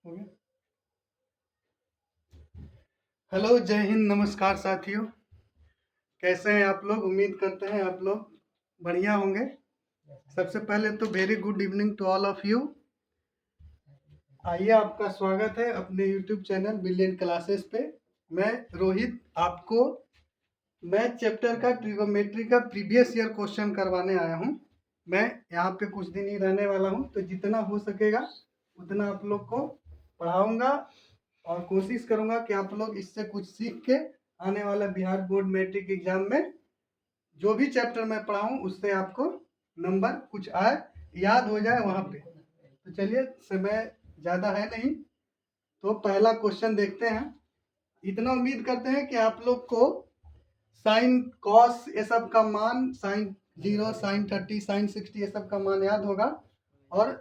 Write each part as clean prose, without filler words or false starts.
हो गया। हेलो, जय हिंद, नमस्कार साथियों। कैसे हैं आप लोग? उम्मीद करते हैं आप लोग बढ़िया होंगे। सबसे पहले तो very good evening to all of you. आइए, आपका स्वागत है अपने यूट्यूब चैनल ब्रिलियंट क्लासेस पे। मैं रोहित आपको मैथ चैप्टर का ट्रिगोनोमेट्री का प्रीवियस ईयर क्वेश्चन करवाने आया हूँ। मैं यहाँ पे कुछ दिन ही रहने वाला हूँ, तो जितना हो सकेगा उतना आप लोग को पढ़ाऊंगा और कोशिश करूंगा कि आप लोग इससे कुछ सीख के आने वाला बिहार बोर्ड मैट्रिक एग्जाम में जो भी चैप्टर मैं पढ़ाऊं उससे आपको नंबर कुछ आए, याद हो जाए वहाँ पे। तो चलिए, समय ज़्यादा है नहीं, तो पहला क्वेश्चन देखते हैं। इतना उम्मीद करते हैं कि आप लोग को साइन कॉस ये सब का मान, साइन 0, साइन 30, साइन 60 ये सब का मान याद होगा और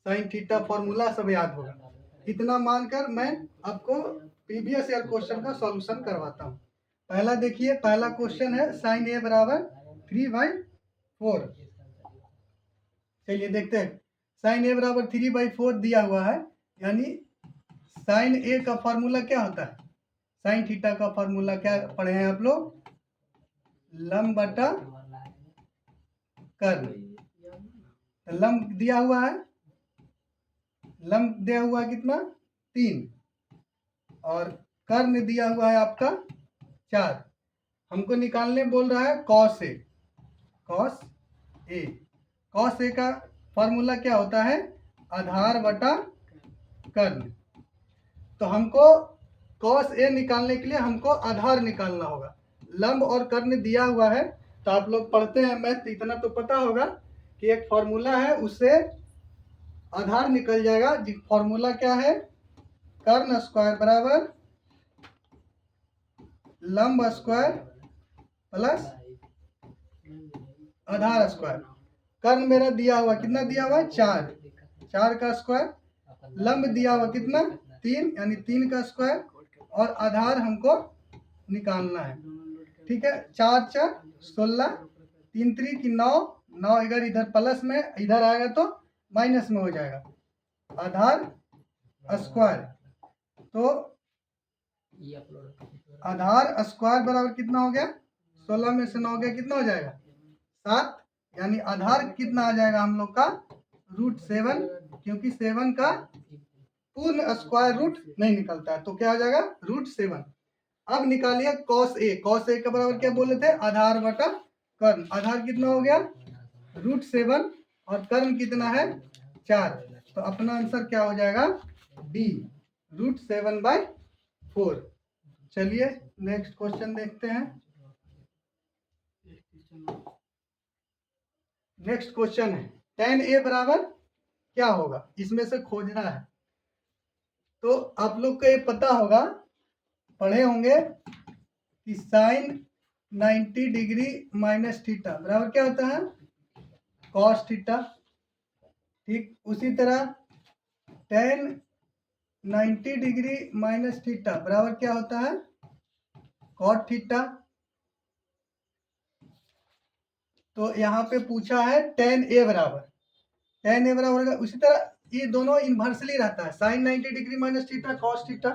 साइन थीटा फॉर्मूला सब याद होगा। इतना मानकर मैं आपको प्रीवियस ईयर क्वेश्चन का सॉल्यूशन करवाता हूँ। पहला देखिए, पहला क्वेश्चन है साइन ए बराबर 3/4। चलिए देखते हैं। साइन ए बराबर 3/4 दिया हुआ है, यानी साइन ए का फॉर्मूला क्या होता है? साइन थीटा का फॉर्मूला क्या पढ़े हैं आप लोग? लंब बटा कर्ण। तो लंब दिया हुआ है, लंब दिया हुआ है कितना? 3, और कर्ण दिया हुआ है आपका 4। हमको निकालने बोल रहा है cos A. Cos A, cos A का फॉर्मूला क्या होता है? आधार बटा कर्ण। तो हमको कॉस ए निकालने के लिए हमको आधार निकालना होगा। लंब और कर्ण दिया हुआ है, तो आप लोग पढ़ते हैं मैथ, इतना तो पता होगा कि एक फॉर्मूला है, उससे आधार निकल जाएगा। फॉर्मूला क्या है? कर्ण स्क्वायर बराबर लंब स्क्वायर प्लस आधार स्क्वायर। कर्ण मेरा दिया हुआ कितना दिया हुआ? 4, 4 का स्क्वायर। लंब दिया हुआ कितना? 3, यानी 3 का स्क्वायर, और आधार हमको निकालना है। ठीक है, 4 4 16, 3 3 की 9, 9 अगर इधर प्लस में इधर आएगा तो माइनस में हो जाएगा। आधार स्क्वायर, तो आधार स्क्वायर बराबर कितना हो गया? 16 में से 9 गया, कितना हो जाएगा? 7, यानी आधार कितना आ जाएगा हम लोग का? √7, क्योंकि 7 का पूर्ण स्क्वायर रूट नहीं निकलता है, तो क्या हो जाएगा? √7। अब निकालिए कॉस ए। कॉस ए का बराबर क्या बोले थे? आधार बटा कर्ण। आधार कितना हो गया? √7, और कर्ण कितना है? 4। तो अपना आंसर क्या हो जाएगा? डी, √7/4। चलिए नेक्स्ट क्वेश्चन देखते हैं। नेक्स्ट क्वेश्चन है tan ए बराबर क्या होगा, इसमें से खोजना है। तो आप लोग को ये पता होगा, पढ़े होंगे कि साइन 90 डिग्री माइनस थीटा बराबर क्या होता है? Cos theta. ठीक उसी तरह tan 90 डिग्री माइनस थीटा बराबर क्या होता है? Cot theta. तो यहाँ पे पूछा है tan ए बराबर, tan ए बराबर होगा। उसी तरह ये दोनों इन्वर्सली रहता है, sine 90 degree minus theta cos theta,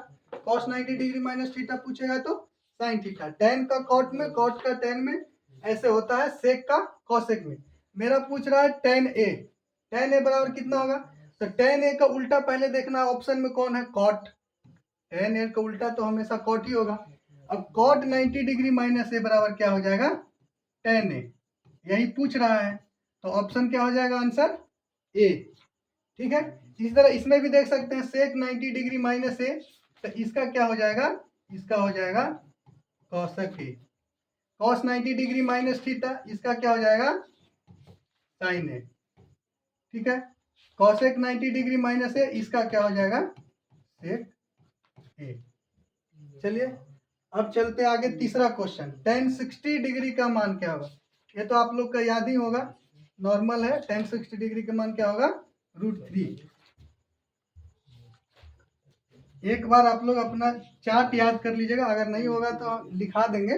cos 90 degree minus theta पूछेगा तो साइन थीटा। tan का कॉट में, कॉट का tan में, ऐसे होता है। सेक का कॉसेक में। मेरा पूछ रहा है tan ए बराबर कितना होगा? तो tan ए का उल्टा पहले देखना ऑप्शन में कौन है? कॉट। tan ए का उल्टा तो हमेशा कॉट ही होगा। अब कॉट 90 डिग्री माइनस ए बराबर क्या हो जाएगा? tan ए। यही पूछ रहा है, तो ऑप्शन क्या हो जाएगा? Answer A. ठीक है, इसी तरह इसमें भी देख सकते हैं सेक 90 डिग्री माइनस ए, तो इसका क्या हो जाएगा? इसका हो जाएगा कॉसेक ए। कॉस 90 डिग्री माइनस थीटा, इसका क्या हो जाएगा? साइन ए। ठीक है, कॉसेक 90 डिग्री माइनस ए, इसका क्या हो जाएगा? सेक ए। चलिए अब चलते आगे। तीसरा क्वेश्चन, tan 60 डिग्री का मान क्या होगा? ये तो आप लोग का याद ही होगा, नॉर्मल है। tan 60 डिग्री का मान क्या होगा? √3। एक बार आप लोग अपना चार्ट याद कर लीजिएगा, अगर नहीं होगा तो लिखा देंगे।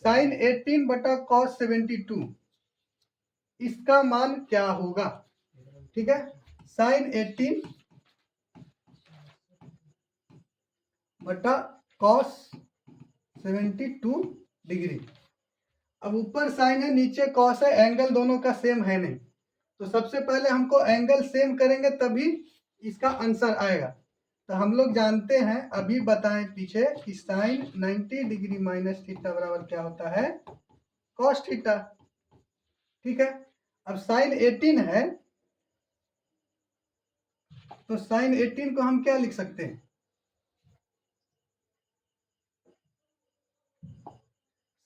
साइन 18 बटा कॉस 72, इसका मान क्या होगा? ठीक है, साइन 18 बटा कॉस 72 डिग्री। अब ऊपर साइन है, नीचे कॉस है, एंगल दोनों का सेम है नहीं, तो सबसे पहले हमको एंगल सेम करेंगे तभी इसका आंसर आएगा। तो हम लोग जानते हैं, अभी बताएं पीछे, कि साइन 90 डिग्री माइनस थीटा बराबर क्या होता है, कॉस थीटा। ठीक है, अब साइन 18 है, तो साइन 18 को हम क्या लिख सकते हैं,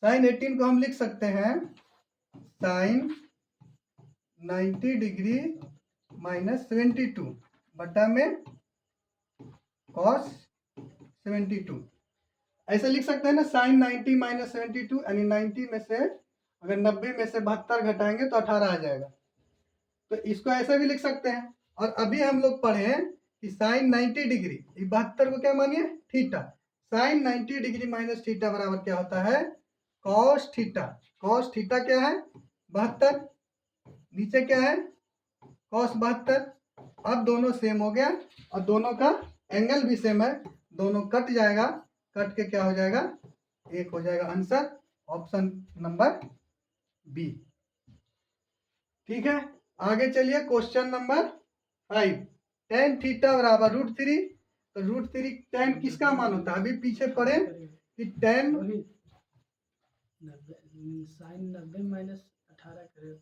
साइन 18 को हम लिख सकते हैं साइन 90 डिग्री माइनस 72 बटा में कॉस 72। ऐसे लिख सकते हैं ना, साइन 90 माइनस 72, यानी 90 में से अगर 90 में से 72 घटाएंगे तो 18 आ जाएगा। तो इसको ऐसे भी लिख सकते हैं। और अभी हम लोग पढ़े हैं कि साइन 90 डिग्री, 72 को क्या मानिए, theta. Sine 90 degree minus theta बराबर क्या होता है, कॉस थीटा। कॉस थीटा क्या है, 72, नीचे क्या है, कॉस 72। अब दोनों सेम हो गया और दोनों का एंगल भी सेम है, दोनों कट जाएगा, कट के क्या हो जाएगा, एक हो जाएगा आंसर, ऑप्शन नंबर बी। ठीक है, आगे चलिए क्वेश्चन नंबर 5। टेन थीटा बराबर √3। तो √3 टेन किसका मान होता है, अभी पीछे पढ़े कि टेन साइन 90 माइनस 18 करे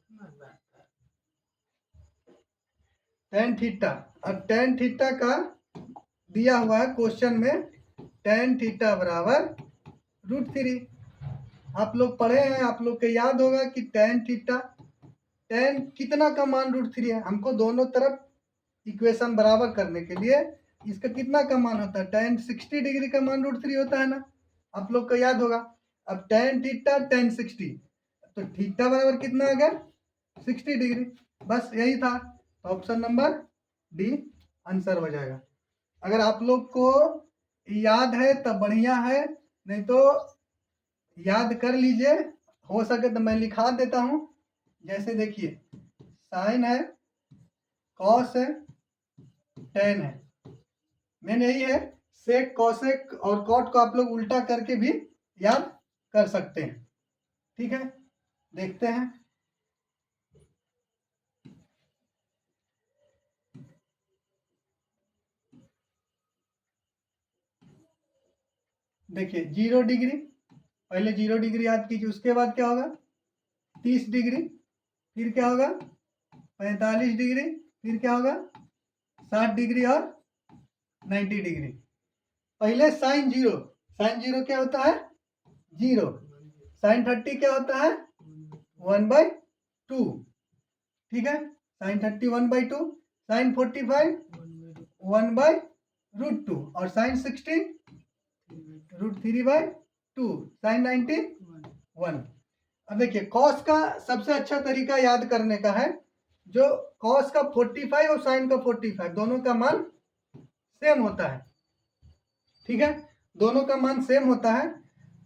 टेन थीटा। अब टेन थीटा का दिया हुआ है क्वेश्चन में, टेन थीटा बराबर √3। आप लोग पढ़े हैं, आप लोग को याद होगा कि टेन थीटा, टेन कितना का मान √3 है, हमको दोनों तरफ इक्वेशन बराबर करने के लिए इसका कितना का मान होता है, टेन 60 डिग्री का मान √3 होता है ना, आप लोग को याद होगा। अब टेन थीटा टेन 60, तो थीटा बराबर कितना आ गया, 60 डिग्री। बस यही था, तो ऑप्शन नंबर डी आंसर हो जाएगा। अगर आप लोग को याद है तब बढ़िया है, नहीं तो याद कर लीजिए, हो सके तो मैं लिखा देता हूँ। जैसे देखिए, साइन है, कॉस है, टेन है, मेन यही है। सेक, कॉसेक और कॉट को आप लोग उल्टा करके भी याद कर सकते हैं। ठीक है, देखते हैं। देखिए 0 डिग्री, पहले 0 डिग्री याद कीजिए, उसके बाद क्या होगा 30 डिग्री, फिर क्या होगा 45 डिग्री, फिर क्या होगा 60 डिग्री और 90 डिग्री। पहले साइन 0, साइन 0 क्या होता है 0, साइन 30 क्या होता है 1/2। ठीक है, साइन 30 1/2, साइन 45 1/√2 और साइन 60 √3/2, साइन 90 1। अब देखिए कॉस का सबसे अच्छा तरीका याद करने का है, जो कॉस का 45 और साइन का 45 दोनों का मान सेम होता है। ठीक है, दोनों का मान सेम होता है।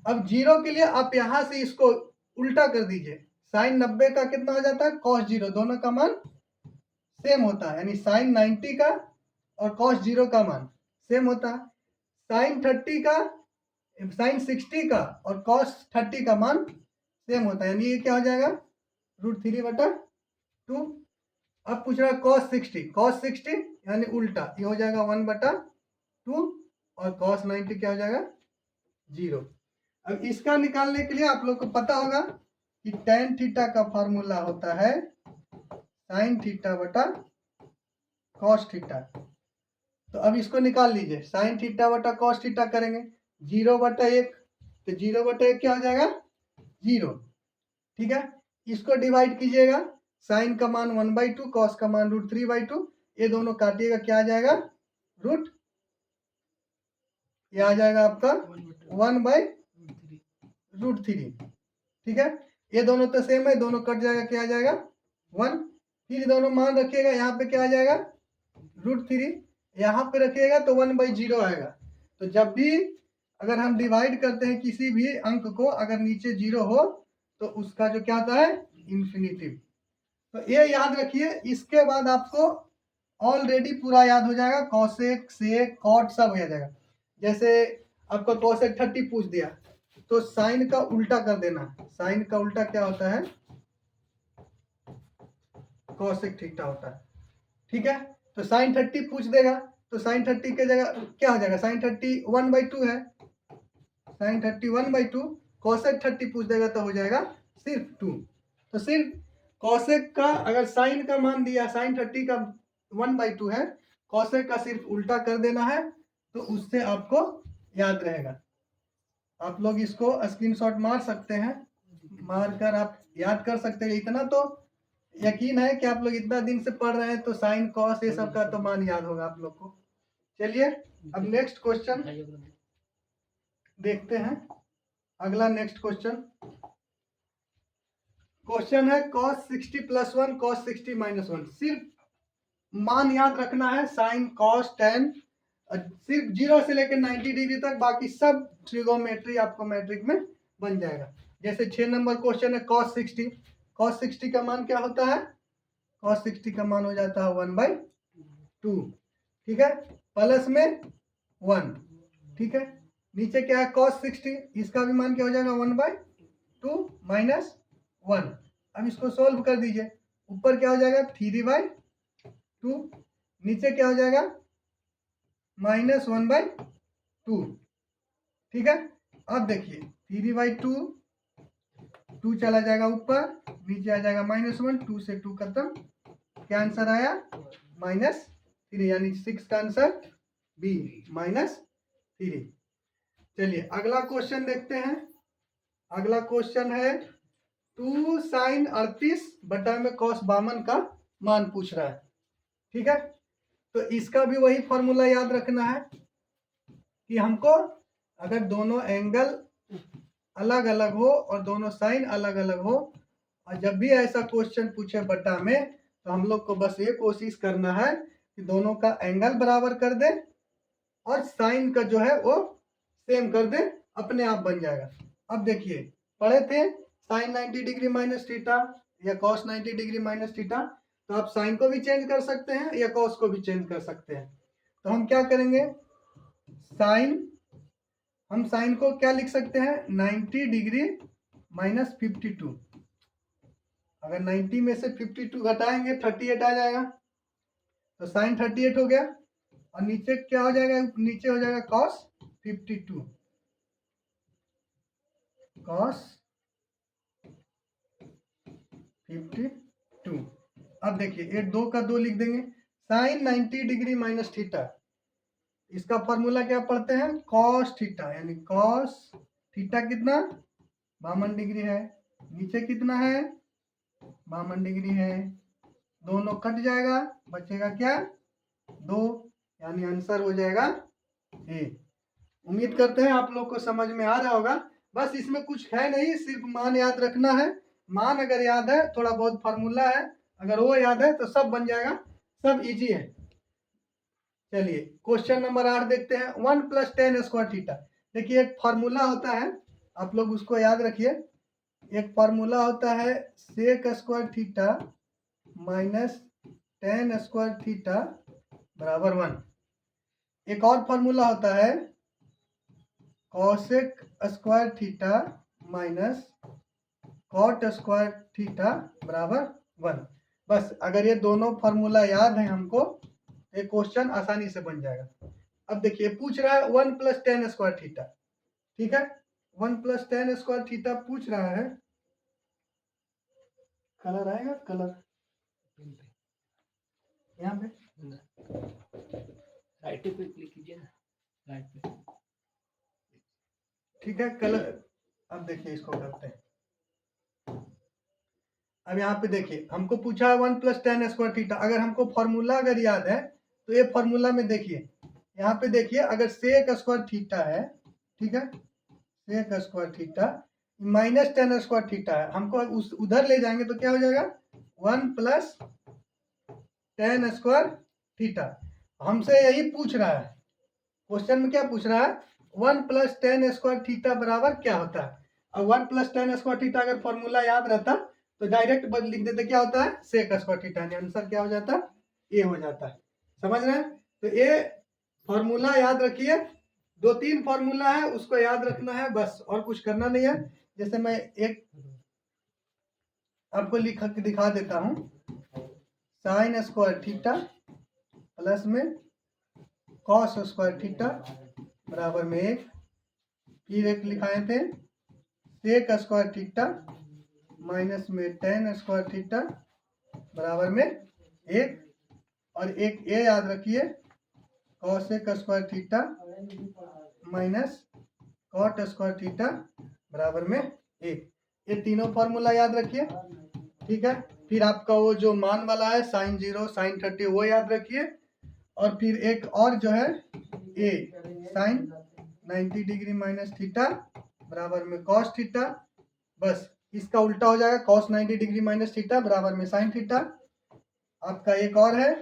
अब 0 के लिए आप यहां से इसको उल्टा कर दीजिए, साइन 90 का कितना हो जाता है कॉस 0, दोनों का मान सेम होता है, यानी साइन 90 का और कॉस 0 का मान सेम होता है। साइन 30 का, साइन 60 का और कॉस 30 का मान सेम होता है, यानी ये क्या हो जाएगा √3/2। अब पूछ रहा है कॉस 60, कॉस 60 यानी उल्टा, ये हो जाएगा 1/2 और कॉस 90 क्या हो जाएगा 0। अब इसका निकालने के लिए आप लोग को पता होगा कि टेन थीटा का फॉर्मूला होता है साइन थीटा बटा कॉस थीटा। तो अब इसको निकाल लीजिए, साइन थीटा बटा कॉस थीटा करेंगे, 0/1, तो 0/1 क्या हो जाएगा 0। ठीक है, इसको डिवाइड कीजिएगा, साइन का मान 1/2, कॉस का मान √3/2, ये दोनों काटिएगा, क्या आ जाएगा रूट, ये आ जाएगा आपका 1/√3। ठीक है, ये दोनों तो सेम है, दोनों कट जाएगा, क्या आ जाएगा 1। फिर दोनों मान रखिएगा, यहाँ पे क्या आ जाएगा √3, यहाँ पे रखिएगा तो 1/0 आएगा। तो जब भी अगर हम डिवाइड करते हैं किसी भी अंक को, अगर नीचे 0 हो तो उसका जो क्या होता है इन्फिनिटिव। तो ये याद रखिए, इसके बाद आपको ऑलरेडी पूरा याद हो जाएगा, कॉसेक सेक कॉट सब हो जाएगा। जैसे आपका cosec 30 पूछ दिया तो साइन का उल्टा कर देना। साइन का उल्टा क्या होता है? cosec थीटा होता है। ठीक है, तो साइन 30 पूछ देगा तो साइन 30 के जगह क्या हो जाएगा? साइन 30 1/2 है, साइन 30 1/2, cosec 30 पूछ देगा तो हो जाएगा सिर्फ 2। तो सिर्फ cosec का अगर साइन का मान दिया, साइन 30 का 1/2 है, cosec का सिर्फ उल्टा कर देना है तो उससे आपको याद रहेगा। आप लोग इसको स्क्रीनशॉट मार सकते हैं, मार कर आप याद कर सकते हैं। इतना तो यकीन है कि आप लोग इतना दिन से पढ़ रहे हैं तो साइन कॉस ये सब का तो मान याद होगा आप लोग को। चलिए अब नेक्स्ट क्वेश्चन देखते हैं। अगला नेक्स्ट क्वेश्चन है cos 60 + 1 cos 60 - 1। सिर्फ मान याद रखना है, साइन कॉस टेन, सिर्फ 0 से लेकर 90 डिग्री तक, बाकी सब ट्रिगोमेट्री आपको मैट्रिक में बन जाएगा। जैसे 6 नंबर क्वेश्चन है cos 60। cos 60 का मान क्या होता है? cos 60 का मान हो जाता है 1/2। ठीक है, प्लस में 1। ठीक है, नीचे क्या है cos 60, इसका भी मान क्या हो जाएगा? 1/2 माइनस 1। अब इसको सोल्व कर दीजिए, ऊपर क्या हो जाएगा? 3/2, नीचे क्या हो जाएगा? -1/2। ठीक है, अब देखिए 3/2, 2 चला जाएगा ऊपर, नीचे आ जाएगा -1, 2 से 2 खत्म। क्या आंसर आया? -3, यानी 6 का आंसर बी -3। चलिए अगला क्वेश्चन देखते हैं। अगला क्वेश्चन है 2 sin 38 बटा में cos 52 का मान पूछ रहा है। ठीक है, तो इसका भी वही फॉर्मूला याद रखना है कि हमको अगर दोनों एंगल अलग अलग हो और दोनों साइन अलग अलग हो, और जब भी ऐसा क्वेश्चन पूछे बटा में, तो हम लोग को बस ये कोशिश करना है कि दोनों का एंगल बराबर कर दे और साइन का जो है वो सेम कर दे, अपने आप बन जाएगा। अब देखिए पढ़े थे साइन 90 डिग्री माइनस थीटा या कॉस 90 डिग्री माइनस थीटा, तो आप साइन को भी चेंज कर सकते हैं या कॉस को भी चेंज कर सकते हैं। तो हम क्या करेंगे? हम साइन को क्या लिख सकते हैं? 90 डिग्री माइनस 52। अगर 90 में से 52 घटाएंगे 38 आ जाएगा, तो साइन 38 हो गया। और नीचे क्या हो जाएगा? नीचे हो जाएगा cos 52, cos 52। अब देखिए ये 2 का 2 लिख देंगे। साइन 90 डिग्री माइनस थीटा, इसका फॉर्मूला क्या पढ़ते हैं? cos थीटा, यानी cos थीटा कितना? 52 डिग्री है। नीचे कितना है? 52 डिग्री है। दोनों कट जाएगा, बचेगा क्या? 2, यानी आंसर हो जाएगा ए। उम्मीद करते हैं आप लोग को समझ में आ रहा होगा। बस इसमें कुछ है नहीं, सिर्फ मान याद रखना है। मान अगर याद है, थोड़ा बहुत फार्मूला है, अगर वो याद है तो सब बन जाएगा, सब इजी है। चलिए क्वेश्चन नंबर 8 देखते हैं। 1 + tan स्क्वायर थीटा। देखिए एक फार्मूला होता है, आप लोग उसको याद रखिए। एक फार्मूला होता है sec square theta minus tan square theta बराबर 1। एक और फार्मूला होता है cosec square theta minus cot square theta बराबर 1। बस अगर ये दोनों फार्मूला याद है हमको, ये क्वेश्चन आसानी से बन जाएगा। अब देखिए पूछ रहा है 1 + tan स्क्वायर थीटा। ठीक है, 1 + tan स्क्वायर थीटा पूछ रहा है। कलर आएगा, कलर यहाँ पे राइट पे क्लिक कीजिए ना, राइट पे। ठीक है, कलर। अब देखिए इसको करते हैं। अब यहाँ पे देखिए हमको पूछा है 1 + tan स्क्वायर थीटा। अगर हमको फॉर्मूला अगर याद है तो ये फॉर्मूला में देखिए, यहाँ पे देखिए अगर सेक स्क्वायर थीटा है, ठीक है, sec square theta minus tan square theta है, हमको उस उधर ले जाएंगे तो क्या हो जाएगा? 1 + tan स्क्वायर थीटा। हमसे यही पूछ रहा है, क्वेश्चन में क्या पूछ रहा है? 1 + tan स्क्वायर थीटा बराबर क्या होता है? और 1 + tan स्क्वायर थीटा अगर फॉर्मूला याद रहता तो डायरेक्ट लिख देते, क्या होता है? सेक स्क्वायर थीटा, यानी आंसर क्या हो जाता है? ए हो जाता है। समझ रहे हैं? तो ये फॉर्मूला याद रखिए, 2-3 फॉर्मूला है, उसको याद रखना है बस, और कुछ करना नहीं है। जैसे मैं एक आपको लिख के दिखा देता हूँ, साइन स्क्वायर थीटा प्लस में कॉस स्क्वायर थीटा बराबर में 1। फिर एक लिखाए थे सेक स्क्वायर थीटा माइनस में टेन स्क्वायर थीटा बराबर में 1। और एक ए याद रखिए, cosec square theta minus cot square theta बराबर में 1। ये तीनों फॉर्मूला याद रखिए, ठीक है। फिर आपका वो जो मान वाला है साइन 0 साइन 30 वो याद रखिए। और फिर एक और जो है ए साइन 90 डिग्री माइनस थीटा बराबर में कॉस थीटा, बस इसका उल्टा हो जाएगा, कॉस 90 डिग्री माइनस थीटा बराबर में साइन थीटा। आपका एक और है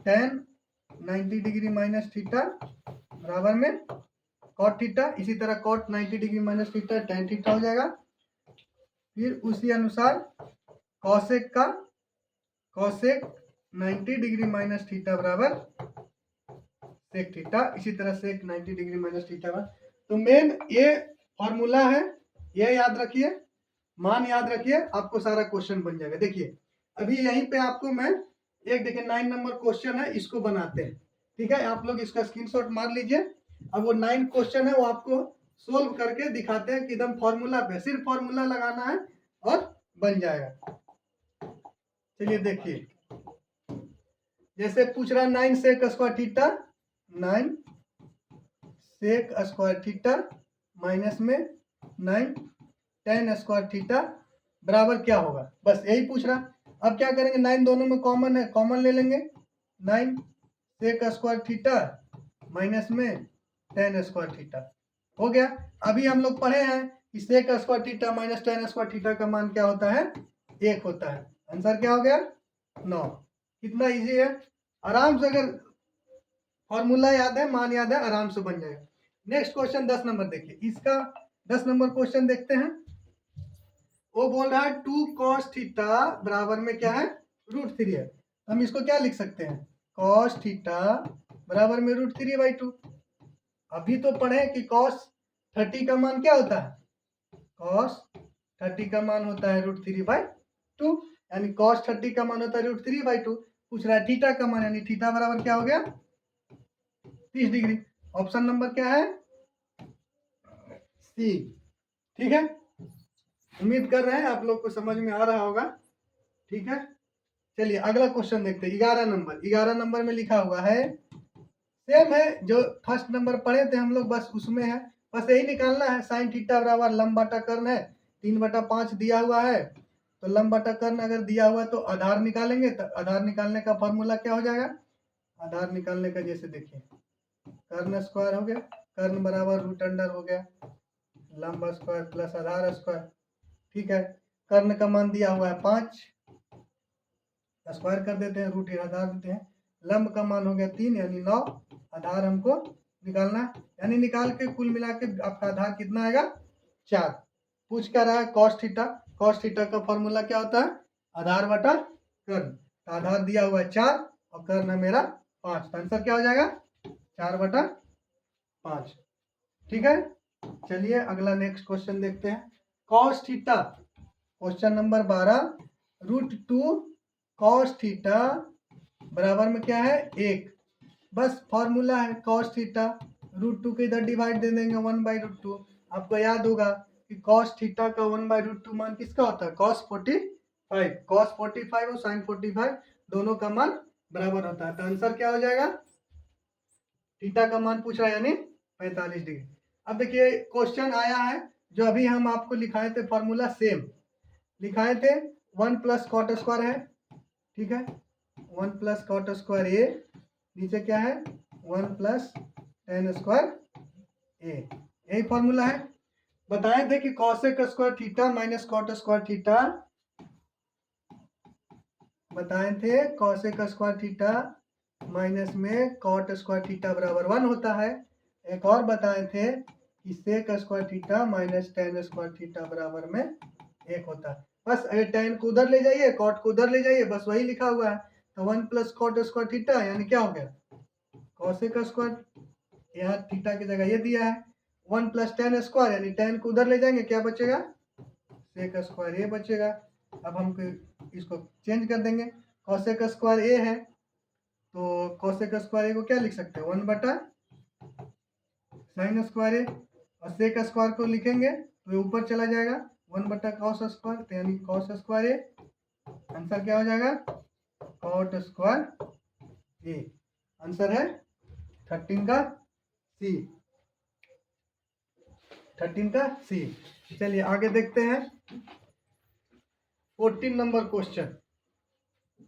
टेन 90 डिग्री माइनस थीटा बराबर में कॉट थीटा, इसी तरह cot 90 degree minus theta tan theta हो जाएगा। फिर उसी अनुसार कॉसेक 90 डिग्री माइनस थीटा बराबर सेक थीटा, इसी तरह सेक 90 डिग्री माइनस थीटा बराबर। तो मेन ये फॉर्मूला है, ये याद रखिए, मान याद रखिए, आपको सारा क्वेश्चन बन जाएगा। देखिए अभी यहीं पे आपको मैं एक देखिए 9 नंबर क्वेश्चन है, इसको बनाते हैं, ठीक है। आप लोग इसका स्क्रीनशॉट मार लीजिए। अब वो 9 क्वेश्चन है वो आपको सोल्व करके दिखाते हैं कि एकदम फॉर्मूला पे सिर्फ फॉर्मूला लगाना है और बन जाएगा। चलिए देखिए, जैसे पूछ रहा है 9 sec square theta, 9 sec square theta minus में 9 टेन स्क्वायर थीटा बराबर क्या होगा, बस यही पूछ रहा। अब क्या करेंगे, 9 दोनों में कॉमन है, कॉमन ले लेंगे। 9 सेक स्क्वायर थीटा माइनस में टेन स्क्वायर थीटा हो गया। अभी हम लोग पढ़े हैं कि sec square theta minus tan square theta का मान क्या होता है, 1 होता है। आंसर क्या हो गया 9। कितना इजी है, आराम से अगर फॉर्मूला याद है, मान याद है, आराम से बन जाएगा। नेक्स्ट क्वेश्चन 10 नंबर देखिए, इसका 10 नंबर क्वेश्चन देखते हैं। वो बोल रहा है 2 cos थीटा बराबर में क्या है √3 है। हम इसको क्या लिख सकते हैं, cos थीटा बराबर में √3/2। अभी तो पढ़े कि cos 30 का मान क्या होता है, cos 30 का मान होता है √3/2, यानी cos 30 का मान होता है √3/2। पूछ रहा है थीटा का मान, यानी थीटा बराबर क्या हो गया 30 डिग्री। ऑप्शन नंबर क्या है सी, ठीक है। उम्मीद कर रहे हैं आप लोग को समझ में आ रहा होगा, ठीक है। चलिए अगला क्वेश्चन देखते हैं, 11 नंबर। 11 नंबर में लिखा हुआ है, सेम है जो फर्स्ट नंबर पढ़े थे हम लोग, बस उसमें है, बस यही निकालना है। साइन थीटा बराबर लंब बटा कर्ण है, 3/5 दिया हुआ है, तो लंब बटा कर्ण अगर दिया हुआ है तो आधार निकालेंगे। तो आधार निकालने का फॉर्मूला क्या हो जाएगा, आधार निकालने का जैसे देखिए कर्ण स्क्वायर हो गया, कर्ण बराबर √अंडर हो गया, लंब स्क्वायर प्लस आधार स्क्वायर, ठीक है। कर्ण का मान दिया हुआ है 5, स्क्वायर कर देते हैं, रूट आधार देते हैं। लंब का मान हो गया 3 यानी 9, आधार हमको निकालना है, यानी निकाल के कुल मिला के आपका आधार कितना आएगा 4। पूछ क्या रहा है कॉस थीटा, कॉस थीटा का फॉर्मूला क्या होता है आधार बटा कर्ण। तो आधार दिया हुआ है 4 और कर्ण है मेरा 5, तो आंसर क्या हो जाएगा 4/5, ठीक है। चलिए अगला नेक्स्ट क्वेश्चन देखते हैं, cos theta question number 12, √2 cos theta बराबर में क्या है 1। बस फॉर्मूला है कॉस थीटा, √2 के इधर डिवाइड दे देंगे 1/√2। आपको याद होगा कि कॉस थीटा का 1/√2 मान किसका होता है cos 45, cos 45 और sin 45 दोनों का मान बराबर होता है। तो आंसर क्या हो जाएगा, थीटा का मान पूछ रहा है यानी 45 डिग्री। अब देखिए क्वेश्चन आया है जो अभी हम आपको लिखाए थे, फॉर्मूला सेम लिखाए थे, 1 प्लस कॉट स्क्वायर है, ठीक है, 1 प्लस कॉट स्क्वायर ए, नीचे क्या है 1 प्लस टेन स्क्वायर ए, यही फॉर्मूला है। बताए थे कि cosec square theta minus cot square theta, बताए थे कॉसेक स्क्वायर थीटा माइनस में कॉट स्क्वायर थीटा बराबर 1 होता है। एक और बताए थे कि sec square theta minus tan square theta बराबर में 1 होता है। बस टेन को उधर ले जाइए, कॉट को उधर ले जाइए, बस वही लिखा हुआ है। तो 1 प्लस कॉट स्क्वायर थीटा यानी क्या हो गया कॉसेक स्क्वायर यहाँ थीटा की जगह ये दिया है 1 प्लस टेन स्क्वायर, यानी टेन को उधर ले जाएंगे, क्या बचेगा सेक स्क्वायर ए बचेगा। अब हम इसको चेंज कर देंगे, कॉसेक स्क्वायर ए है तो कॉसेक स्क्वायर ए को क्या लिख सकते हैं 1 बटा साइन स्क्वायर ए, और सेक स्क्वायर को लिखेंगे तो ये ऊपर चला जाएगा 1 बटा कॉस स्क्वायर, तो यानी कॉस स्क्वायर ए। आंसर क्या हो जाएगा कॉट स्क्वायर ए। आंसर है 13 का सी, 13 का सी। चलिए आगे देखते हैं 14 नंबर क्वेश्चन।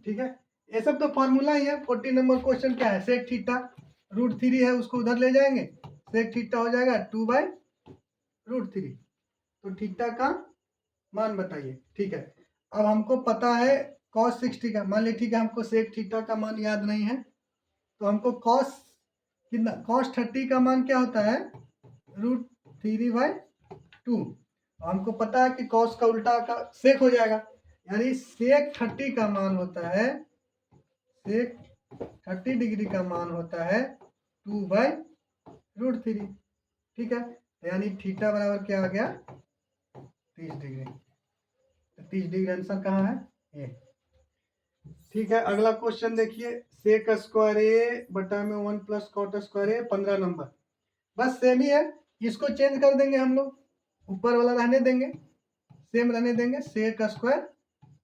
ठीक है, ये सब तो फॉर्मूला ही है। 14 नंबर क्वेश्चन क्या है, सेक थीटा √3 है, उसको उधर ले जाएंगे, सेक थीटा हो जाएगा 2/√3। तो थीटा का मान बताइए। ठीक है, अब हमको पता है cos 60 का, मान ली ठीक है हमको सेक थीटा का मान याद नहीं है, तो हमको cos कितना cos 30 का मान क्या होता है √3/2। हमको पता है कि cos का उल्टा का सेक हो जाएगा, यानी सेक 30 का मान होता है, सेक 30 डिग्री का मान होता है 2/√3। ठीक है, यानी थीटा बराबर क्या आ गया 30 डिग्री। तो 30 डिग्री आंसर कहाँ है ये। ठीक है, अगला क्वेश्चन देखिए, सेक स्क्वायर ए बटा में 1 प्लस कॉट स्क्वायर ए 15 नंबर। बस सेम ही है, इसको चेंज कर देंगे हम लोग, ऊपर वाला रहने देंगे, सेम रहने देंगे, सेक स्क्वायर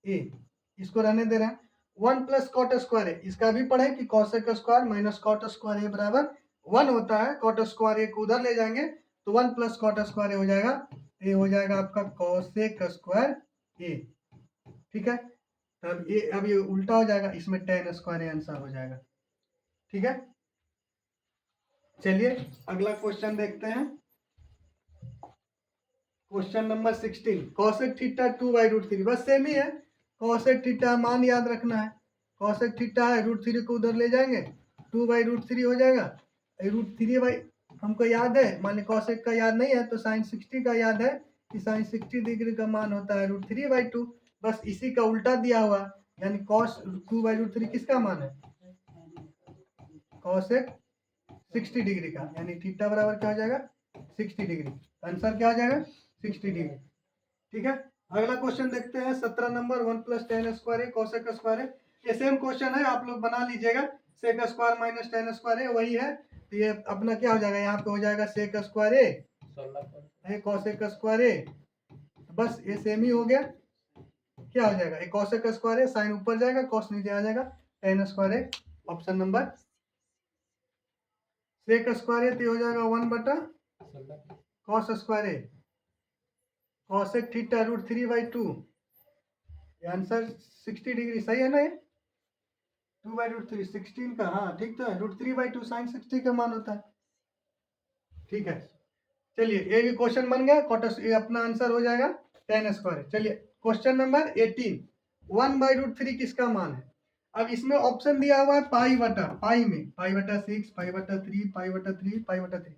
ए इसको रहने दे रहे हैं। 1 प्लस कॉट स्क्वायर ए, इसका भी पढ़े कि cosec square minus cot square A बराबर 1 होता है। कॉट स्क्वायर ए को उधर ले जाएंगे तो 1 प्लस कॉट स्क्वायर ए हो जाएगा, ये हो जाएगा आपका कॉसेक स्क्वायर ए। ठीक है, तब ये अब ये उल्टा हो जाएगा, इसमें टेन स्क्वायर ए आंसर हो जाएगा। ठीक है, चलिए अगला क्वेश्चन देखते हैं, क्वेश्चन नंबर 16, कॉसेक थीटा 2/√3। बस सेम ही है, कॉसेक थीटा मान याद रखना है, कॉसेक थीटा है √3 को उधर ले जाएंगे 2/√3 हो जाएगा। √3 हमको याद है, मान ली कॉसेक का याद नहीं है तो साइन 60 का याद है कि साइन 60 डिग्री का मान होता है √3/2। बस इसी का उल्टा दिया हुआ, यानी cos 2/√3 किसका मान है कॉसेक 60 डिग्री का, यानी थीटा बराबर क्या हो जाएगा 60 डिग्री। आंसर क्या हो जाएगा 60 डिग्री। ठीक है, अगला क्वेश्चन देखते हैं 17 number, 1 plus tan square A cosec square A. ये सेम क्वेश्चन है, आप लोग बना लीजिएगा, sec square minus tan square A वही है। तो ये अपना क्या हो जाएगा, यहाँ पे हो जाएगा sec square A cosec square ए, बस ये सेम ही हो गया। क्या हो जाएगा एक कॉसेक स्क्वायर है, साइन ऊपर जाएगा कॉस नीचे आ जाएगा, टेन स्क्वायर है। ऑप्शन नंबर सेक स्क्वायर है तो हो जाएगा 1 बटा कॉस स्क्वायर है, कॉसेक थीटा √3/2। आंसर 60 डिग्री सही है ना, ये 2/√3 16 का, हाँ ठीक तो है, √3/2 साइन 60 का मान होता है। ठीक है, चलिए ये भी क्वेश्चन बन गया, कॉटस ये अपना आंसर हो जाएगा टेन स्क्वायर। चलिए क्वेश्चन नंबर 18, 1/√3 किसका मान है। अब इसमें ऑप्शन दिया हुआ है पाई बटा, पाई में पाई/6 पाई/3 पाई/3 पाई/3।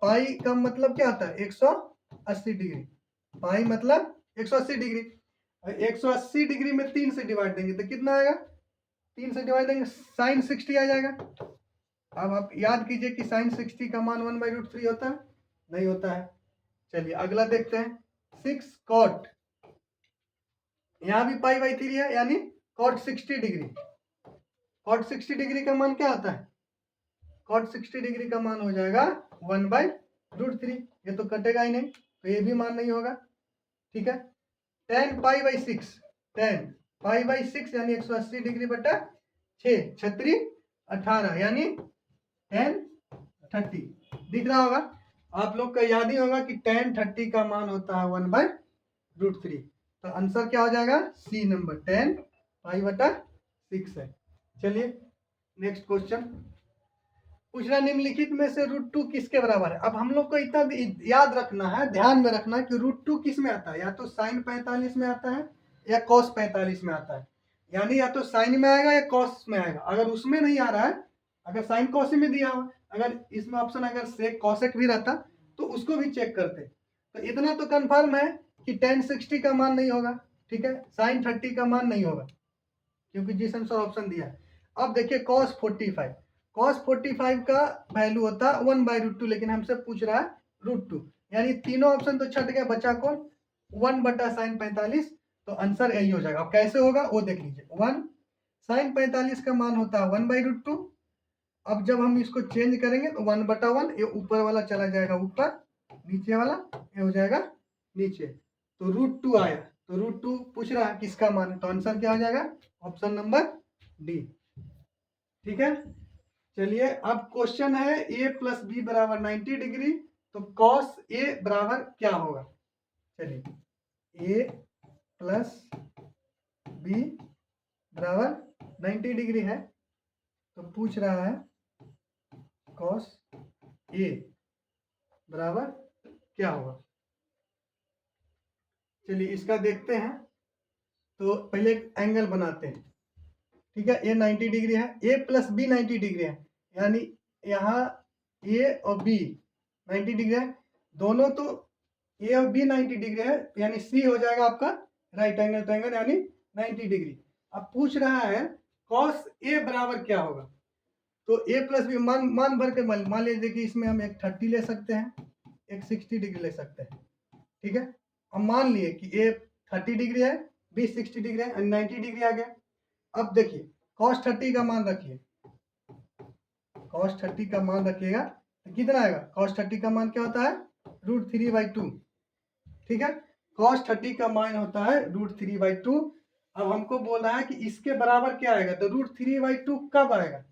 पाई का मतलब क्या होता है 180 डिग्री, पाई मतलब 180 डिग्री। 180 डिग्री में 3 से डिवाइड देंगे तो कितना आएगा, 3 से डिवाइड देंगे साइन 60 आ जाएगा। अब आप याद कीजिए कि साइन 60 का मान 1/√3 होता है, नहीं होता है। चलिए अगला देखते हैं 6 कॉट, यहाँ भी पाई/3 है, यानी कॉट 60 डिग्री। कॉट 60 डिग्री का मान क्या होता है, कॉट 60 डिग्री का मान हो जाएगा 1/√3। ये तो कटेगा ही नहीं, तो ये भी मान नहीं होगा। ठीक है, tan पाई/6, tan पाई/6 यानी 180 डिग्री बटा 6 छत्री 18 यानी tan 30। दिख रहा होगा आप लोग का, याद ही होगा कि tan 30 का मान होता है 1/√3। तो आंसर क्या हो जाएगा सी नंबर, tan पाई/6 है। चलिए नेक्स्ट क्वेश्चन, पूछना निम्नलिखित में से √2 किसके बराबर है। अब हम लोग को इतना याद रखना है, ध्यान में रखना है कि √2 किस में आता है, या तो साइन 45 में आता है या कॉस 45 में आता है, यानी या तो साइन में आएगा या कॉस में आएगा। अगर उसमें नहीं आ रहा है, अगर साइन कॉस में दिया हुआ, अगर इसमें ऑप्शन अगर सेक कॉसेक भी रहता तो उसको भी चेक करते। तो इतना तो कंफर्म है कि tan 60 का मान नहीं होगा, ठीक है, साइन 30 का मान नहीं होगा, क्योंकि जिस आंसर ऑप्शन दिया है। अब देखिए cos 45, cos 45 का वैल्यू होता है 1/√2, लेकिन हमसे पूछ रहा है √2, यानी तीनों ऑप्शन तो छट गया, बचा कौन 1/sin45, तो आंसर यही हो जाएगा। अब कैसे होगा वो देख लीजिए। 1 sin45 का मान होता है 1/√2। अब जब हम इसको चेंज करेंगे तो 1/1, ये ऊपर वाला चला जाएगा ऊपर, नीचे वाला ये हो जाएगा नीचे, तो √2 आया। तो √2 पूछ रहा है किसका मान है, तो आंसर क्या हो जाएगा ऑप्शन नंबर डी। ठीक है, चलिए अब क्वेश्चन है a + b = 90 डिग्री, तो cos a बराबर क्या होगा। चलिए a + b = 90 डिग्री है, तो पूछ रहा है cos a बराबर क्या होगा। चलिए इसका देखते हैं, तो पहले एक एंगल बनाते हैं। ठीक है, ये 90 डिग्री है, a + b 90 डिग्री है, यानी यहाँ a और b 90 डिग्री है, दोनों तो a और b 90 डिग्री है, यानी c हो जाएगा आपका राइट एंगल ट्रायंगल यानी 90 डिग्री। अब पूछ रहा है cos a बराबर क्या होगा, तो a + b मान भर के मान लीजिए कि इसमें हम एक 30 ले सकते हैं, एक 60 डिग्री ले सकते हैं। ठीक है, अब मान लिए कि a 30 डिग्री है, b 60 डिग्री है, 90 डिग्री आ गया। अब देखिए cos 30 का मान रखिए, cos 30 का मान रखिएगा तो कितना आएगा, cos 30 का मान क्या होता है √3/2। ठीक है, cos 30 का मान होता है √3/2। अब हमको बोल रहा है कि इसके बराबर क्या आएगा, तो √3/2 कब आएगा,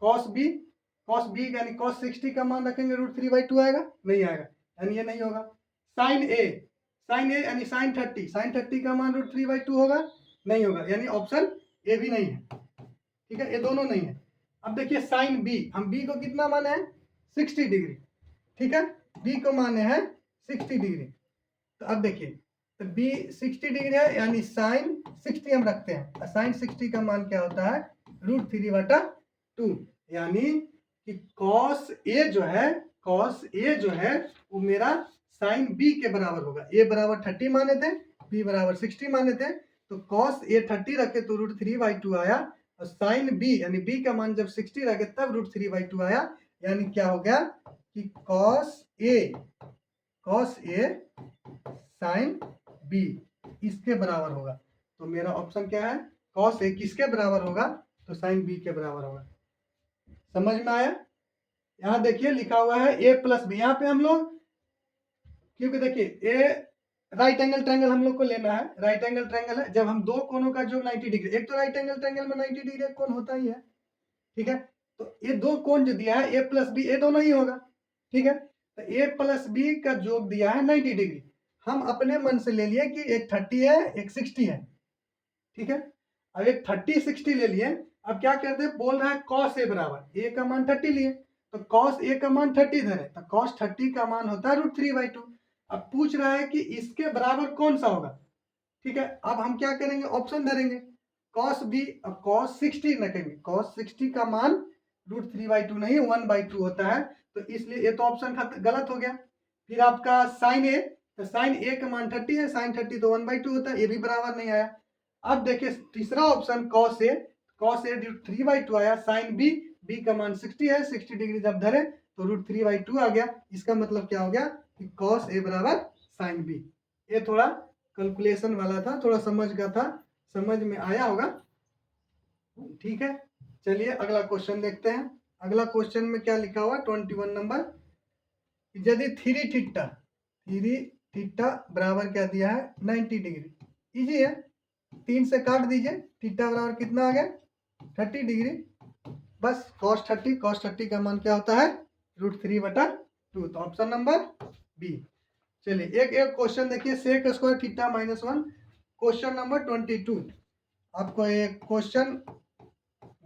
cos b यानी cos 60 का मान रखेंगे √3/2 आएगा, नहीं आएगा, यानी ये नहीं होगा। sin a यानी sin 30 का मान √3/2 होगा, नहीं होगा, यानी ऑप्शन ए भी नहीं है। ठीक है, ये दोनों नहीं है। अब देखिए sin b, हम b को कितना माने हैं 60 डिग्री। ठीक है, b को माने हैं 60 डिग्री, तो अब देखिए तो b 60 डिग्री है, यानी sin 60 हम रखते हैं, sin 60 का मान क्या होता है √3/2, यानी कि cos a जो है वो मेरा sin b के बराबर होगा। a बराबर 30 माने थे, b बराबर 60 माने थे, तो cos a 30 रखे तो √3/2 आया, और sin b यानी b का मान जब 60 रखे तब √3/2 आया, यानी क्या हो गया कि cos a sin b इसके बराबर होगा। तो मेरा ऑप्शन क्या है, cos a किसके बराबर होगा, तो sin b के बराबर होगा। समझ में आया। यहाँ देखिए लिखा हुआ है a + b, यहाँ पे हम लोग क्योंकि देखिए ए राइट एंगल ट्रायंगल हम लोग को लेना है, राइट एंगल ट्रायंगल है, जब हम दो कोनों का जो 90 डिग्री, एक तो राइट एंगल ट्रायंगल में 90 डिग्री कोण होता ही है। ठीक है, तो ये दो कोण जो दिया है a + b, ये दोनों ही होगा। ठीक है, तो a + b का योग दिया है 90 डिग्री, हम अपने मन से ले लिए कि एक 30 है एक 60 है। ठीक है, अब एक 30 60 ले लिए, अब क्या करते हैं, बोल रहा है cos a बराबर a का मान 30 लिए, तो cos a का मान 30 धरे, तो cos 30 का मान होता है √3/2। अब पूछ रहा है कि इसके बराबर कौन सा होगा। ठीक है, अब हम क्या करेंगे, ऑप्शन धरेंगे cos b, अब cos 60 रखेंगे, cos 60 का मान √3/2 नहीं 1/2 होता है, तो इसलिए ये तो ऑप्शन गलत हो गया। फिर आपका sin a, तो sin a का मान 30 है, sin 30 तो 1/2 होता है, ये भी बराबर नहीं आया। अब देखिए तीसरा ऑप्शन cos a √3/2 आया, sin b का मान 60 है, 60 डिग्री जब धरे तो √3/2 आ गया। इसका मतलब क्या हो गया कि cos a बराबर sin b। ये थोड़ा कैलकुलेशन वाला था, थोड़ा समझ का था, समझ में आया होगा। ठीक है, चलिए अगला क्वेश्चन देखते हैं। अगला क्वेश्चन में क्या लिखा हुआ 21 नंबर, यदि 3 थीटा बराबर क्या दिया है 90 डिग्री। इजी है, 3 से काट दीजिए, थीटा बराबर कितना आ गया 30 डिग्री, बस cos 30 का मान क्या होता है √3/2, तो ऑप्शन नंबर बी। चलिए एक क्वेश्चन देखिए, sec square theta -1, question number 22। आपको एक क्वेश्चन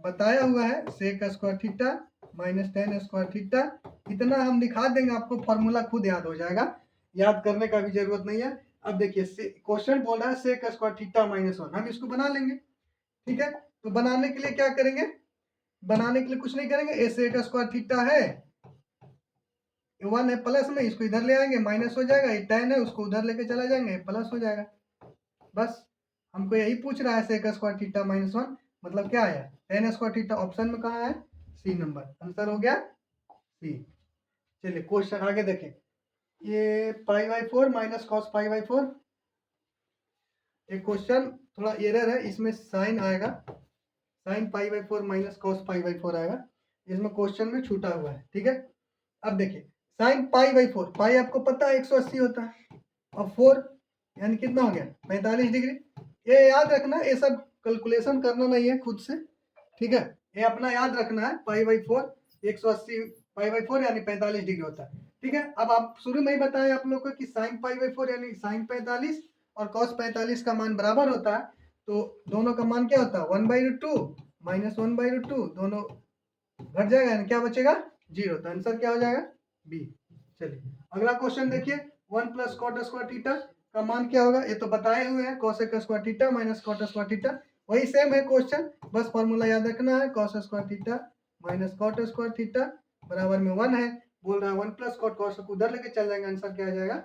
बताया हुआ है sec square theta -tan square theta, इतना हम दिखा देंगे, आपको फॉर्मूला खुद याद हो जाएगा, याद करने का भी जरूरत नहीं है। अब देखिए क्वेश्चन बोल रहा है sec स्क्वायर थीटा -1, हम इसको बना लेंगे। ठीक है, तो बनाने के लिए क्या करेंगे, बनाने के लिए कुछ नहीं करेंगे, ए sec स्क्वायर थीटा है 1 है प्लस में, इसको इधर ले आएंगे माइनस हो जाएगा, ये tan है उसको उधर लेके चला जाएंगे प्लस हो जाएगा। बस हमको यही पूछ रहा है sec स्क्वायर थीटा -1 मतलब क्या आया tan स्क्वायर थीटा, ऑप्शन में कहाँ है सी नंबर, आंसर हो गया सी। चलिए क्वेश्चन आगे देखें। ये pi by 4 minus cos pi by 4, एक क्वेश्चन थोड़ा एरर है, इसमें साइन आएगा, sine pi by 4 minus cos pi by 4 आएगा, इसमें क्वेश्चन में छूटा हुआ है। ठीक है, अब देखिए साइन पाई बाई 4, पाई आपको पता है 180 होता है, और 4 यानी कितना हो गया 45 डिग्री। ये याद रखना, ये सब कैलकुलेशन करना नहीं है खुद से, ठीक है, ये अपना याद रखना है, पाई बाई 4 180 पाई बाई 4 यानी 45 डिग्री होता है। ठीक है, अब आप शुरू में ही बताया आप लोग को कि साइन पाई बाई 4 यानी साइन 45 और कॉस 45 का मान बराबर होता है, तो दोनों का मान क्या होता है 1/2 माइनस 1/2, दोनों घट जाएगा, यानी क्या बचेगा 0, तो आंसर क्या हो जाएगा बी। चलिए अगला क्वेश्चन देखिए, 1 प्लस कॉट स्क्वायर थीटा का मान क्या होगा, ये तो बताए हुए हैं, cosec square theta minus cot square theta, वही सेम है क्वेश्चन, बस फॉर्मूला याद रखना है, cos square theta minus cot square theta बराबर में 1 है, बोल रहा है 1 प्लस कॉट, कॉस को उधर लेके चल जाएंगे, आंसर क्या आ जाएगा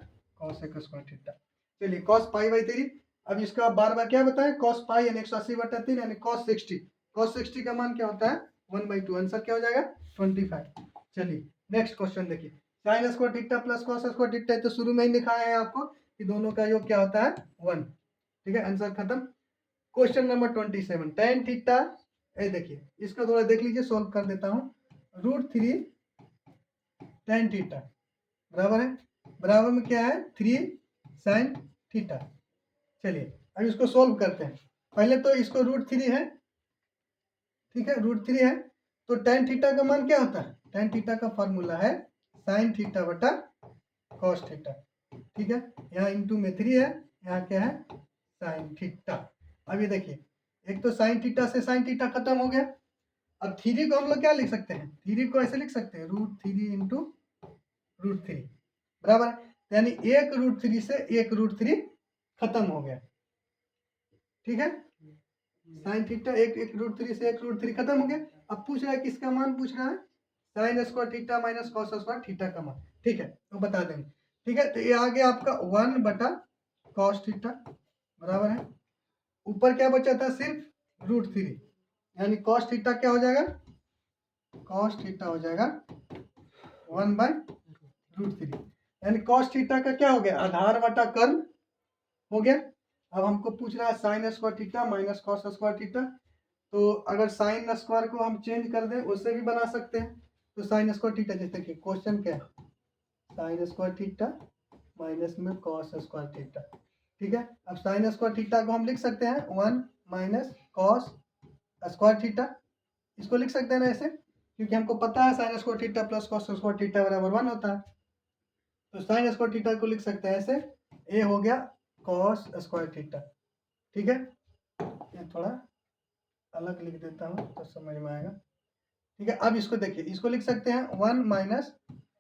कोसेक स्क्वायर थीटा। चलिए कॉस पाई बाई 3, अब इसका बार बार क्या बताएं, कॉस पाई यानी 180/3 यानी कॉस 60, कॉस 60 का मान क्या होता है 1/2, आंसर क्या हो जाएगा 25। चलिए नेक्स्ट क्वेश्चन देखिए, sign square theta plus cos square theta, तो शुरू में ही दिखाया है आपको कि दोनों का योग क्या होता है 1। ठीक है, आंसर खत्म। क्वेश्चन नंबर 27, टेन थीटा, ये देखिए इसको थोड़ा देख लीजिए, सोल्व कर देता हूँ, √3 टेन थीटा बराबर है, बराबर में क्या है 3 साइन थीटा। चलिए अब इसको सोल्व करते हैं, पहले तो इसको √3 है, ठीक है √3 है, तो टेन थीटा का मान क्या होता है, टेन थीटा का फॉर्मूला है साइन थीटा बटा कॉस थीटा। ठीक है, यहाँ इंटू में 3 है, यहाँ क्या है साइन थीटा। अब ये देखिए, एक तो साइन थीटा से साइन थीटा खत्म हो गया, अब 3 को हम लोग क्या लिख सकते हैं, 3 को ऐसे लिख सकते हैं √3 इंटू √3 बराबर है, यानी एक √3 से एक √3 खत्म हो गया। ठीक है, साइन थीटा एक √3 से एक √3 खत्म हो गया। अब पूछ रहा है किसका मान पूछ रहा है, sign square theta minus cos square theta का मान। ठीक है, तो बता देंगे। ठीक है, तो ये आ गया आपका 1 बटा कॉस थीटा बराबर है, ऊपर क्या बचा था सिर्फ √3, यानी कॉस थीटा क्या हो जाएगा, कॉस थीटा हो जाएगा 1/√3, यानी कॉस थीटा का क्या हो गया आधार बटा कर्म हो गया। अब हमको पूछ रहा है sign square theta minus cos square theta, तो अगर साइन स्क्वायर को हम चेंज कर दें उससे भी बना सकते हैं, तो साइन स्क्वायर थीटा, जैसे कि क्वेश्चन क्या है साइन स्क्वायर थीटा माइनस में कॉस स्क्वायर थीटा। ठीक है, अब साइन स्क्वायर थीटा को हम लिख सकते हैं 1 माइनस कॉस स्क्वायर थीटा, इसको लिख सकते हैं ना ऐसे, क्योंकि हमको पता है sign square theta plus cos square theta बराबर 1 होता है, तो साइन स्क्वायर थीटा को लिख सकते हैं ऐसे, ए हो गया कॉस स्क्वायर थीटा। ठीक है, ये थोड़ा अलग लिख देता हूँ तो समझ में आएगा। ठीक है, अब इसको देखिए, इसको लिख सकते हैं 1 माइनस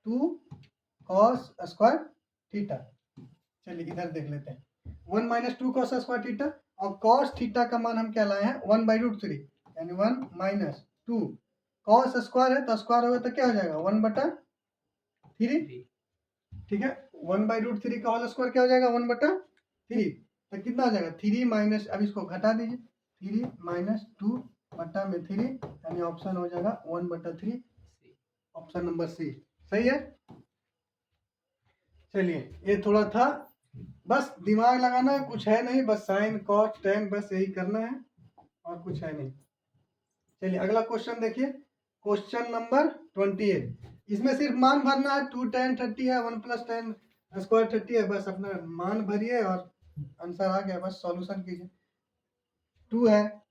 2 कॉस स्क्वायर थीटा। चलिए इधर देख लेते हैं, 1 माइनस 2 कॉस स्क्वायर थीटा, और कॉस थीटा का मान हम क्या लाए हैं 1/√3, यानी 1 माइनस 2 कॉस स्क्वायर है तो स्क्वायर होगा तो क्या हो जाएगा 1/3। ठीक है, 1/√3 का होल स्क्वायर क्या हो जाएगा 1/3, तो कितना हो जाएगा 3 माइनस, अब इसको घटा दीजिए, 3 माइनस 2 बटा में 3, यानी ऑप्शन हो जाएगा 1/3, ऑप्शन नंबर सी सही है। चलिए ये थोड़ा था, बस दिमाग लगाना है, कुछ है नहीं, बस साइन कॉस टेन बस यही करना है और कुछ है नहीं। चलिए अगला क्वेश्चन देखिए, क्वेश्चन नंबर 28, इसमें सिर्फ मान भरना है, 2 10 30 है, 1 प्लस 10 स्क्वायर 30 है, बस अपना मान भरिए और आंसर आ गया, बस सॉल्यूशन कीजिए। 2 है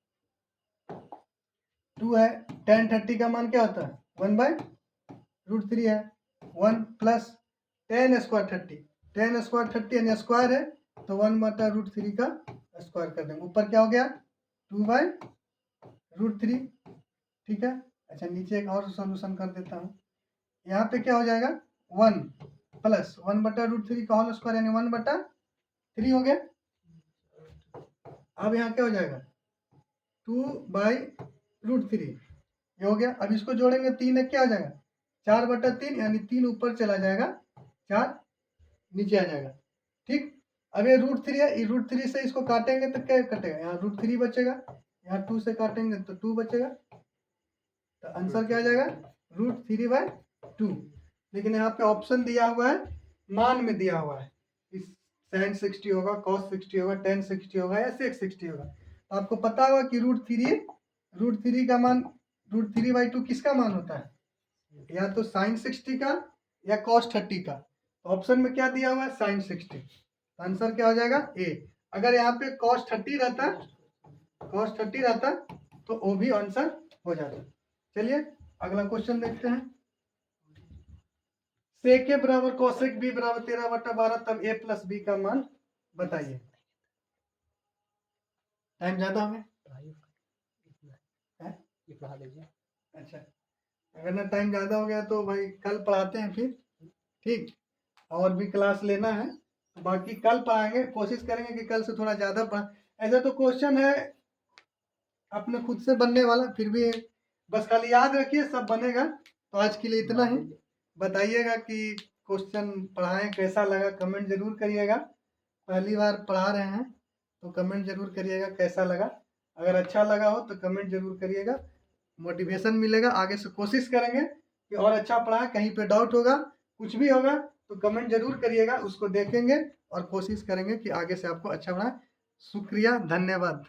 10 30 का मान क्या होता है 1/√3 है, 1 प्लस 10 स्क्वायर 30, 10 स्क्वायर 30 यानी स्क्वायर है, तो 1/√3 का स्क्वायर कर देंगे, ऊपर क्या हो गया 2/√3। ठीक है, अच्छा नीचे एक और सॉल्यूशन कर देता हूँ, यहाँ पे क्या हो जाएगा 1 प्लस 1/√3 का होल स्क्वायर यानी 1/3 हो गया। अब यहाँ क्या हो जाएगा 2/√3 ये हो गया। अब इसको जोड़ेंगे 3 है, क्या हो जाएगा 4/3, यानी 3 ऊपर चला जाएगा 4 नीचे आ जाएगा। ठीक, अब ये √3 है, √3 से इसको काटेंगे तो क्या कटेगा, यहाँ √3 बचेगा, यहाँ 2 से काटेंगे तो 2 बचेगा, तो आंसर क्या आ जाएगा √3/2। लेकिन यहाँ पे ऑप्शन दिया हुआ है, मान में दिया हुआ है, sin 60 होगा, cos 60 होगा, tan 60 होगा या sec 60 होगा। तो आपको पता होगा कि √3 का मान √3/2 किसका मान होता है, या तो sin 60 का या cos 30 का। तो ऑप्शन में क्या दिया हुआ है, sin 60। आंसर क्या हो जाएगा ए। अगर यहाँ पे cos 30 रहता तो वो भी आंसर हो जाता। चलिए अगला क्वेश्चन देखते हैं। sec a बराबर cosec b बराबर 13/12, तब a प्लस b का मान बताइए। टाइम ज्यादा हो गया है? ये पढ़ा लीजिए। अच्छा, अगर ना टाइम ज़्यादा हो गया तो भाई कल पढ़ाते हैं फिर, ठीक। और भी क्लास लेना है तो बाकी कल पढ़ाएंगे, कोशिश करेंगे कि कल से थोड़ा ज़्यादा पढ़ा। ऐसा तो क्वेश्चन है अपने खुद से बनने वाला, फिर भी बस खाली याद रखिए सब बनेगा। तो आज के लिए इतना ही। बताइएगा कि क्वेश्चन पढ़ाएं कैसा लगा, कमेंट जरूर करिएगा। पहली बार पढ़ा रहे हैं तो कमेंट जरूर करिएगा कैसा लगा। अगर अच्छा लगा हो तो कमेंट जरूर करिएगा, मोटिवेशन मिलेगा। आगे से कोशिश करेंगे कि और अच्छा पढ़ाएं। कहीं पे डाउट होगा, कुछ भी होगा तो कमेंट जरूर करिएगा, उसको देखेंगे और कोशिश करेंगे कि आगे से आपको अच्छा पढ़ाएं। शुक्रिया, धन्यवाद।